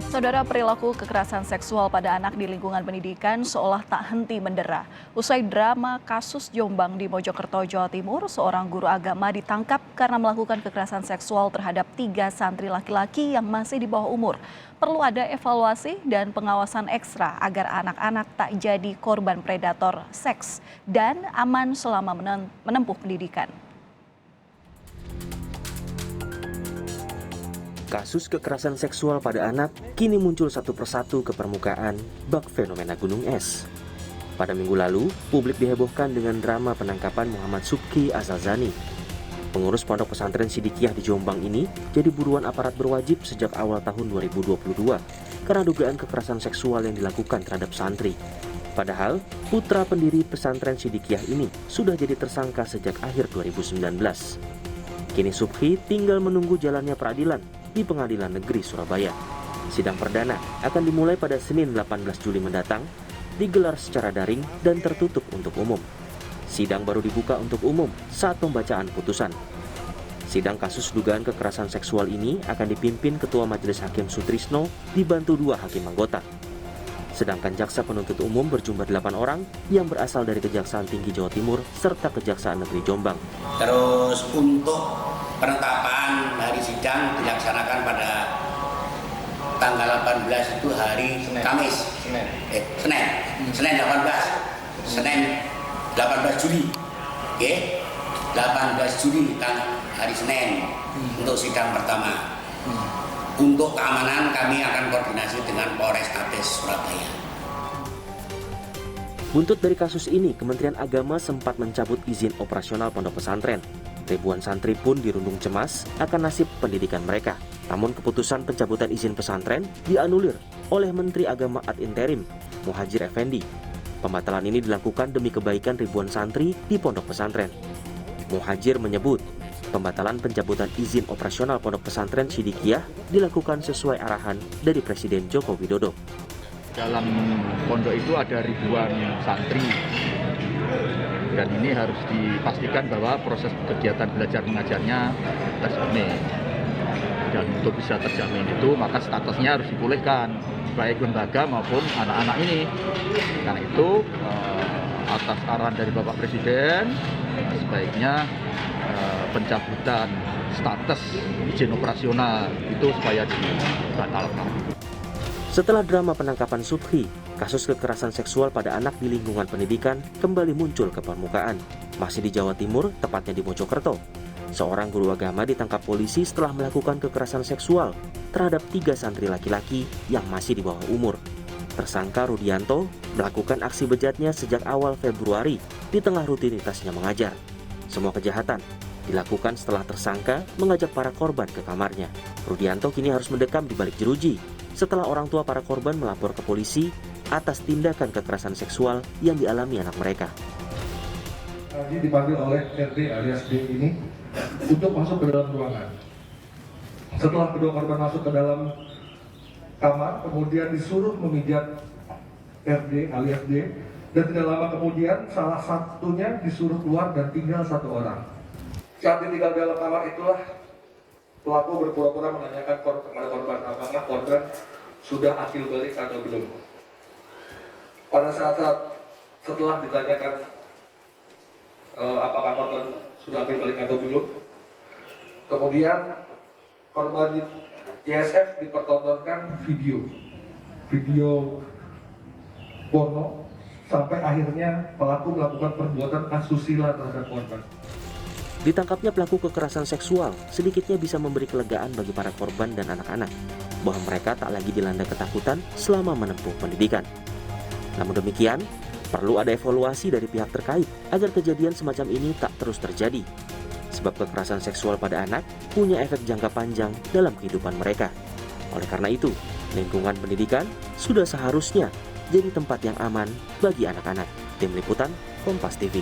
Saudara, perilaku kekerasan seksual pada anak di lingkungan pendidikan seolah tak henti mendera. Usai drama kasus Jombang di Mojokerto, Jawa Timur, seorang guru agama ditangkap karena melakukan kekerasan seksual terhadap 3 santri laki-laki yang masih di bawah umur. Perlu ada evaluasi dan pengawasan ekstra agar anak-anak tak jadi korban predator seks dan aman selama menempuh pendidikan. Kasus kekerasan seksual pada anak kini muncul satu persatu ke permukaan bak fenomena gunung es. Pada minggu lalu, publik dihebohkan dengan drama penangkapan Muhammad Subki Azalzani. Pengurus Pondok Pesantren Sidikiyah di Jombang ini jadi buruan aparat berwajib sejak awal tahun 2022 karena dugaan kekerasan seksual yang dilakukan terhadap santri. Padahal, putra pendiri pesantren Sidikiyah ini sudah jadi tersangka sejak akhir 2019. Kini Subki tinggal menunggu jalannya peradilan di Pengadilan Negeri Surabaya. Sidang perdana akan dimulai pada Senin 18 Juli mendatang, digelar secara daring dan tertutup untuk umum. Sidang baru dibuka untuk umum saat pembacaan putusan. Sidang kasus dugaan kekerasan seksual ini akan dipimpin Ketua Majelis Hakim Sutrisno dibantu 2 hakim anggota. Sedangkan jaksa penuntut umum berjumlah 8 orang yang berasal dari Kejaksaan Tinggi Jawa Timur serta Kejaksaan Negeri Jombang. Terus untuk penetapan hari sidang dilaksanakan pada tanggal 18 itu hari Kamis. Senin 18 Juli. Oke. 18 Juli hari Senin untuk sidang pertama. Untuk keamanan kami akan koordinasi dengan Polrestabes Surabaya. Buntut dari kasus ini, Kementerian Agama sempat mencabut izin operasional pondok pesantren. Ribuan santri pun dirundung cemas akan nasib pendidikan mereka. Namun keputusan pencabutan izin pesantren dianulir oleh Menteri Agama ad interim, Muhadjir Effendi. Pembatalan ini dilakukan demi kebaikan ribuan santri di pondok pesantren. Muhadjir menyebut, pembatalan pencabutan izin operasional pondok pesantren Sidikiyah dilakukan sesuai arahan dari Presiden Joko Widodo. Dalam pondok itu ada ribuan santri dan ini harus dipastikan bahwa proses kegiatan belajar mengajarnya terjamin. Dan untuk bisa terjamin itu maka statusnya harus dipulihkan baik lembaga maupun anak-anak ini. Karena itu atas arahan dari Bapak Presiden sebaiknya pencabutan status izin operasional itu supaya dibatalkan. Setelah drama penangkapan Subki, kasus kekerasan seksual pada anak di lingkungan pendidikan kembali muncul ke permukaan. Masih di Jawa Timur, tepatnya di Mojokerto. Seorang guru agama ditangkap polisi setelah melakukan kekerasan seksual terhadap 3 santri laki-laki yang masih di bawah umur. Tersangka Rudianto melakukan aksi bejatnya sejak awal Februari di tengah rutinitasnya mengajar. Semua kejahatan dilakukan setelah tersangka mengajak para korban ke kamarnya. Rudianto kini harus mendekam di balik jeruji setelah orang tua para korban melapor ke polisi atas tindakan kekerasan seksual yang dialami anak mereka. Tadi dipanggil oleh RD alias D ini untuk masuk ke dalam ruangan. Setelah kedua korban masuk ke dalam kamar, kemudian disuruh memijat RD alias D, dan tidak lama kemudian salah satunya disuruh keluar dan tinggal 1 orang. Saat ditinggal dalam kamar itulah pelaku berpura-pura menanyakan kepada korban apakah korban sudah akil balik atau belum. Pada saat setelah ditanyakan apakah korban sudah akil balik atau belum, kemudian korban YSF dipertontonkan video porno sampai akhirnya pelaku melakukan perbuatan asusila terhadap korban. Ditangkapnya pelaku kekerasan seksual sedikitnya bisa memberi kelegaan bagi para korban dan anak-anak bahwa mereka tak lagi dilanda ketakutan selama menempuh pendidikan. Namun demikian, perlu ada evaluasi dari pihak terkait agar kejadian semacam ini tak terus terjadi. Sebab kekerasan seksual pada anak punya efek jangka panjang dalam kehidupan mereka. Oleh karena itu, lingkungan pendidikan sudah seharusnya jadi tempat yang aman bagi anak-anak. Tim Liputan, Kompas TV.